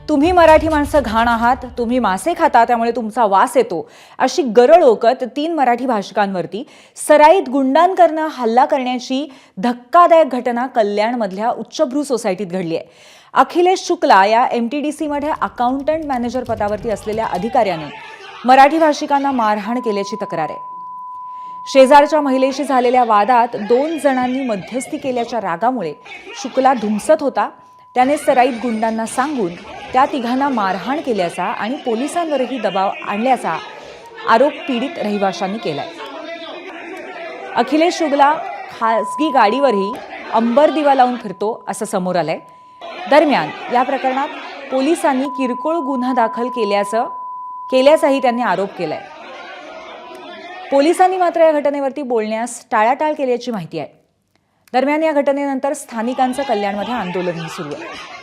तुम्ही मराठी माणसं घाण आहात, तुम्ही मासे खाता त्यामुळे तुमचा वास येतो, अशी गरळ ओकत 3 मराठी भाषिकांवरती सराईत गुंडांकरनं हल्ला करण्याची धक्कादायक घटना कल्याणमधल्या उच्चभ्रू सोसायटीत घडली आहे. अखिलेश शुक्ला या MTDC मध्ये अकाउंटंट मॅनेजर पदावरती असलेल्या अधिकाऱ्याने मराठी भाषिकांना मारहाण केल्याची तक्रार आहे. शेजारच्या महिलेशी झालेल्या वादात 2 जणांनी मध्यस्थी केल्याच्या रागामुळे शुक्ला धुमसत होता. त्याने सराईत गुंडांना सांगून त्या तिघांना मारहाण केल्याचा आणि पोलिसांवरही दबाव आणल्याचा आरोप पीडित रहिवाशांनी केलाय. अखिलेश शुक्ला खासगी गाडीवरही अंबर दिवा लावून फिरतो असं समोर आलंय. दरम्यान या प्रकरणात पोलिसांनी किरकोळ गुन्हा दाखल केल्याचाही त्यांनी आरोप केलाय. पोलिसांनी मात्र या घटनेवरती बोलण्यास टाळाटाळ केल्याची माहिती आहे. दरम्यान या घटनेनंतर स्थानिकांचं कल्याणमध्ये आंदोलनही सुरू आहे.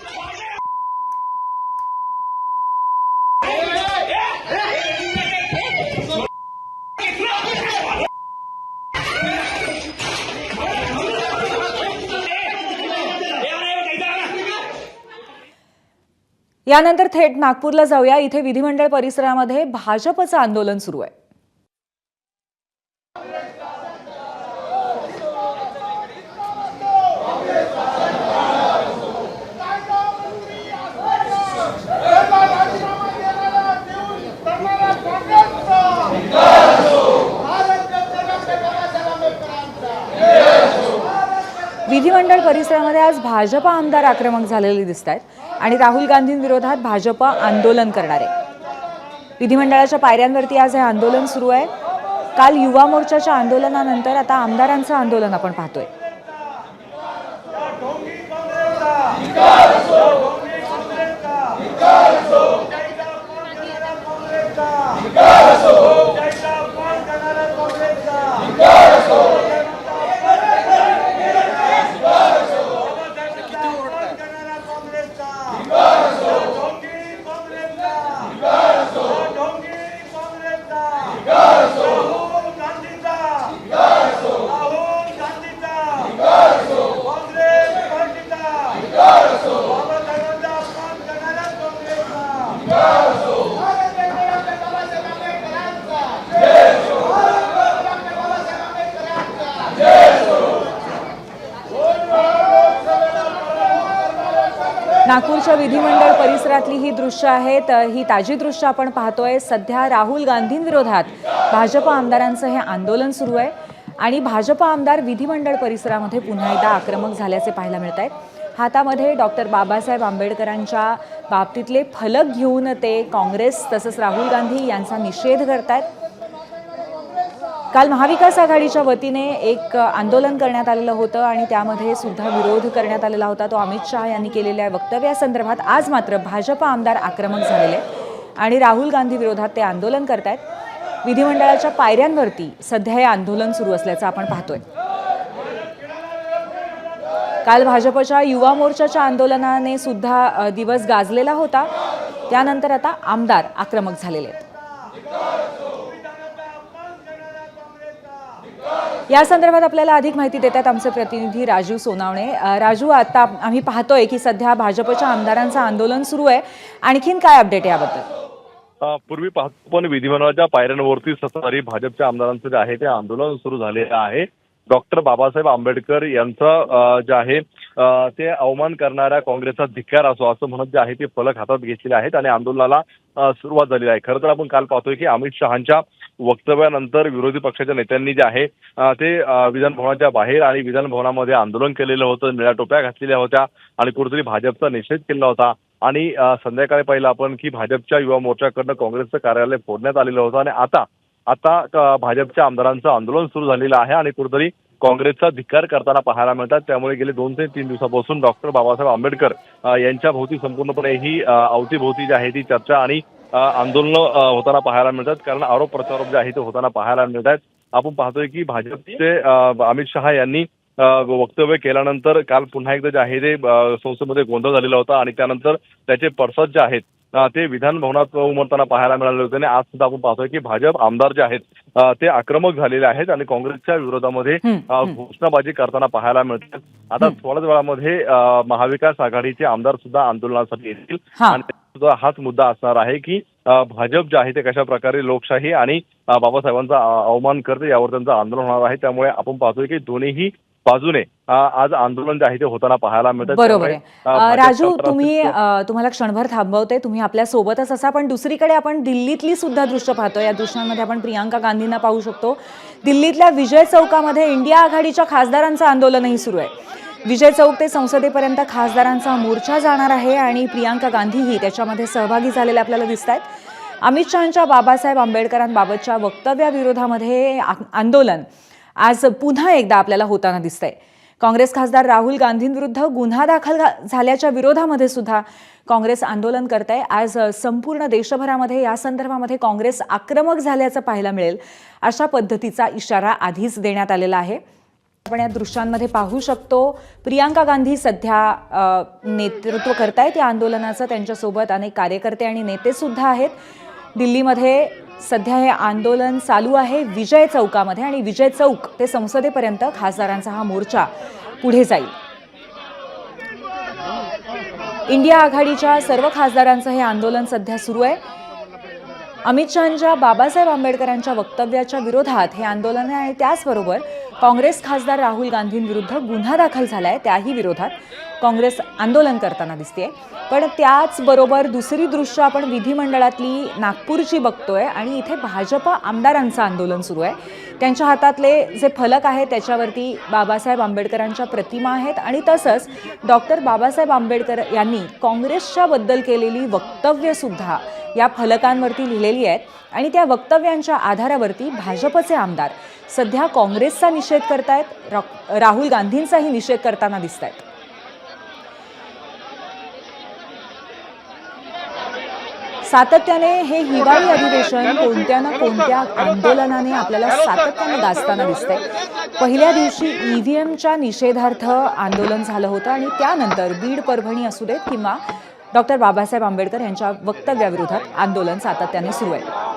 यानंतर थेट नागपूरला जाऊया. इथे विधिमंडळ परिसरामध्ये भाजपचं आंदोलन सुरू आहे. विधिमंडळ परिसरामध्ये आज भाजप आमदार आक्रमक झालेले दिसत आहेत आणि राहुल गांधींविरोधात भाजप आंदोलन करणार आहे. विधिमंडळाच्या पायऱ्यांवरती आज हे आंदोलन सुरू आहे. काल युवा मोर्चाच्या आंदोलनानंतर आता आमदारांचं आंदोलन आपण पाहतोय. नागपूरच्या विधिमंडळ परिसरातली ही दृश्य आहेत. ही ताजी दृश्य आपण पाहतोय. सध्या राहुल गांधींविरोधात भाजप आमदारांचं हे आंदोलन सुरू आहे आणि भाजप आमदार विधिमंडळ परिसरामध्ये पुन्हा एकदा आक्रमक झाल्याचे पाहायला मिळत आहेत. हातामध्ये डॉक्टर बाबासाहेब आंबेडकरांच्या बाबतीतले फलक घेऊन ते काँग्रेस तसंच राहुल गांधी यांचा निषेध करतायत. काल महाविकास आघाडीच्या वतीने एक आंदोलन करण्यात आलेलं होतं आणि त्यामध्ये सुद्धा विरोध करण्यात आलेला होता. तो अमित शहा यांनी केलेल्या वक्तव्यासंदर्भात आज मात्र भाजप आमदार आक्रमक झालेले आणि राहुल गांधी विरोधात ते आंदोलन करतायत. विधिमंडळाच्या पायऱ्यांवरती सध्या हे आंदोलन सुरू असल्याचं आपण पाहतोय. काल भाजपच्या युवा मोर्चाच्या आंदोलनाने सुद्धा दिवस गाजलेला होता. त्यानंतर आता आमदार आक्रमक झालेले आहेत. या संदर्भात आपल्याला अधिक माहिती देतात आमचे प्रतिनिधी राजू सोनावणे. राजू, आता आम्ही पाहतोय की सध्या भाजपच्या आमदारांचं आंदोलन सुरू आहे. आणखीन काय अपडेट याबद्दल? पूर्वी पाहतो पण विधिमंडळाच्या पायऱ्यांवरती सत्ताधारी भाजपच्या आमदारांचं जे आहे ते आंदोलन सुरू झालेलं आहे. डॉक्टर बाबासाहेब आंबेडकर यांचा जे आहे ते अवमान करणाऱ्या काँग्रेसचा धिक्कार असो असं म्हणत जे आहे ते फलक हातात घेतलेले आहेत आणि आंदोलनाला सुरुवात झालेली आहे. खरं तर आपण काल पाहतोय की अमित शहांच्या वक्तव्यानंतर विरोधी पक्षाच्या नेत्यांनी जे आहे ते विधानभवनाच्या बाहेर आणि विधानभवनामध्ये आंदोलन केलेलं होतं. निळ्या टोप्या घातलेल्या होत्या आणि कुठेतरी भाजपचा निषेध केला होता. आणि संध्याकाळी पाहिलं आपण की भाजपच्या युवा मोर्चाकडनं काँग्रेसचं कार्यालय फोडण्यात आलेलं होतं आणि आता भाजपच्या आमदारांचं आंदोलन सुरू झालेलं आहे आणि कुठेतरी काँग्रेसचा धिक्कार करताना पाहायला मिळतात. त्यामुळे गेले 2 ते 3 दिवसापासून डॉक्टर बाबासाहेब आंबेडकर यांच्या भोवती संपूर्णपणे ही अवतीभोवती जी आहे ती चर्चा आणि आंदोलन होताना पाहायला मिळतात. कारण आरोप प्रत्यारोप जे आहे ते होताना पाहायला मिळतात. आपण पाहतोय की भाजपचे अमित शहा यांनी वक्तव्य केल्यानंतर काल पुन्हा एकदा जे आहे ते संसदेमध्ये गोंधळ झालेला होता आणि त्यानंतर त्याचे पडसाद जे आहेत ते विधान भवनात उमटताना पाहायला मिळाले होते आणि आज सुद्धा आपण पाहतोय की भाजप आमदार जे आहेत ते आक्रमक झालेले आहेत आणि काँग्रेसच्या विरोधामध्ये घोषणाबाजी करताना पाहायला मिळतात. आता थोड्याच वेळामध्ये महाविकास आघाडीचे आमदार सुद्धा आंदोलनासाठी येतील आणि सुद्धा हाच मुद्दा असणार आहे की भाजप जे आहे ते कशा प्रकारे लोकशाही आणि बाबासाहेबांचा अवमान करते यावर त्यांचं आंदोलन होणार आहे. त्यामुळे आपण पाहतोय की दोन्हीही बाजूने आज आंदोलन जे आहे ते होताना पाहायला मिळतं. बरोबर आहे. राजू, तुम्हाला क्षणभर थांबवते, तुम्ही आपल्या सोबतच असा. पण दुसरीकडे आपण दिल्लीतली सुद्धा दृश्य पाहतो. या दृश्यांमध्ये आपण प्रियांका गांधींना पाहू शकतो. दिल्लीतल्या विजय चौकामध्ये इंडिया आघाडीच्या खासदारांचं आंदोलनही सुरू आहे. विजय चौक ते संसदेपर्यंत खासदारांचा मोर्चा जाणार आहे आणि प्रियांका गांधीही त्याच्यामध्ये सहभागी झालेले आपल्याला दिसत आहेत. अमित शहांच्या बाबासाहेब आंबेडकरांबाबतच्या वक्तव्याविरोधामध्ये आंदोलन आज पुन्हा एकदा आपल्याला होताना दिसतंय. काँग्रेस खासदार राहुल गांधींविरुद्ध गुन्हा दाखल झाल्याच्या विरोधामध्ये सुद्धा काँग्रेस आंदोलन करत आहे. आज संपूर्ण देशभरामध्ये या संदर्भामध्ये काँग्रेस आक्रमक झाल्याचं पाहायला मिळेल अशा पद्धतीचा इशारा आधीच देण्यात आलेला आहे. आपण या दृश्यांमध्ये पाहू शकतो प्रियांका गांधी सध्या नेतृत्व करतायत या आंदोलनाचं. त्यांच्यासोबत अनेक कार्यकर्ते आणि नेते सुद्धा आहेत. दिल्लीमध्ये सध्या हे आंदोलन चालू आहे विजय चौकामध्ये आणि विजय चौक ते संसदेपर्यंत खासदारांचा हा मोर्चा पुढे जाईल. इंडिया आघाडीच्या सर्व खासदारांचं हे आंदोलन सध्या सुरू आहे. अमित शहांच्या बाबासाहेब आंबेडकरांच्या वक्तव्याच्या विरोधात हे आंदोलन आहे आणि त्याचबरोबर काँग्रेस खासदार राहुल गांधींविरुद्ध गुन्हा दाखल झालाय त्याही विरोधात काँग्रेस आंदोलन करताना दिसतेय. पण त्याचबरोबर दुसरी दृश्य आपण विधिमंडळातली नागपूरची बघतोय आणि इथे भाजप आमदारांचं आंदोलन सुरू आहे. त्यांच्या हातातले जे फलक आहेत त्याच्यावरती बाबासाहेब आंबेडकरांच्या प्रतिमा आहेत आणि तसंच डॉक्टर बाबासाहेब आंबेडकर यांनी काँग्रेसच्या बद्दल केलेली वक्तव्य सुद्धा या फलकांवरती लिहिलेली आहेत आणि त्या वक्तव्यांच्या आधारावरती भाजपचे आमदार सध्या काँग्रेसचा निषेध करतायत, राहुल गांधींचाही निषेध करताना दिसत आहेत. सातत्याने हे हिवाळी अधिवेशन कोणत्या ना कोणत्या आंदोलनाने आपल्याला सातत्याने गाजताना दिसतंय. पहिल्या दिवशी ईव्हीएमच्या निषेधार्थ आंदोलन झालं होतं आणि त्यानंतर बीड, परभणी असू देत किंवा डॉक्टर बाबासाहेब आंबेडकर यांच्या वक्तव्याविरोधात आंदोलन सातत्याने सुरू आहे.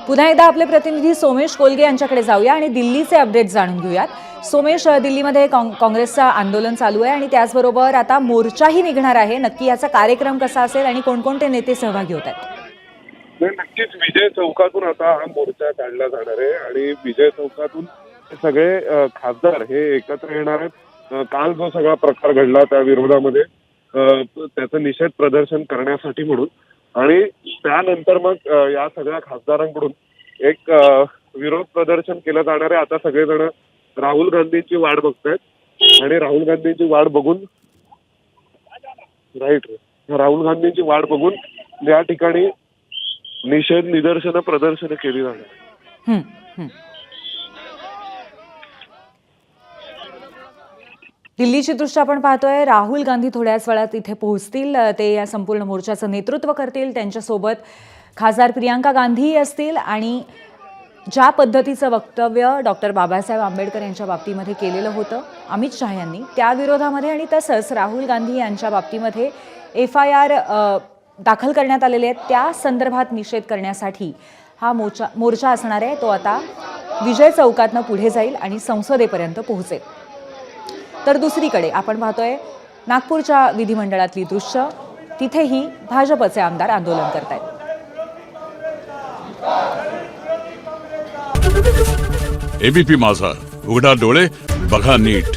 पुन्हा एकदा आपले प्रतिनिधी सोमेश कोलगे यांच्याकडे जाऊया आणि दिल्लीचे अपडेट जाणून घेऊयात. सोमेश, दिल्लीमध्ये काँग्रेसचं आंदोलन चालू आहे आणि त्याचबरोबर आता मोर्चाही निघणार आहे. नक्की याचा कार्यक्रम कसा असेल आणि कोणकोणते नेते सहभागी होत आहेत? नक्कीच विजय चौकातून आता हा मोर्चा काढला जाणार आहे आणि विजय चौकातून सगळे खासदार हे एकत्र येणार आहेत. काल जो सगळा प्रकार घडला त्या विरोधामध्ये त्याचं निषेध प्रदर्शन करण्यासाठी म्हणून आणि त्यानंतर मग या सगळ्या खासदारांकडून एक विरोध प्रदर्शन केलं जाणार आहे. आता सगळेजण राहुल गांधींची वाट बघतायत आणि राहुल गांधींची वाट बघून या ठिकाणी निषेध निदर्शनं प्रदर्शनं केली जाणार. दिल्लीची दृश्य आपण पाहतोय. राहुल गांधी थोड्याच वेळात इथे पोहोचतील. ते या संपूर्ण मोर्चाचं नेतृत्व करतील. त्यांच्यासोबत खासदार प्रियांका गांधी असतील आणि ज्या पद्धतीचं वक्तव्य डॉक्टर बाबासाहेब आंबेडकर यांच्या बाबतीमध्ये केलेलं होतं अमित शहा यांनी त्या विरोधामध्ये आणि तसंच राहुल गांधी यांच्या बाबतीमध्ये FIR दाखल करण्यात आलेले आहेत त्या संदर्भात निषेध करण्यासाठी हा मोर्चा असणार आहे. तो आता विजय चौकातनं पुढे जाईल आणि संसदेपर्यंत पोहोचेल. तर दुसरीकडे आपण पाहतोय नागपूरच्या विधिमंडळातली दृश्य. तिथेही भाजपचे आमदार आंदोलन करतायत. ABP माझा, उघडा डोळे बघा नीट.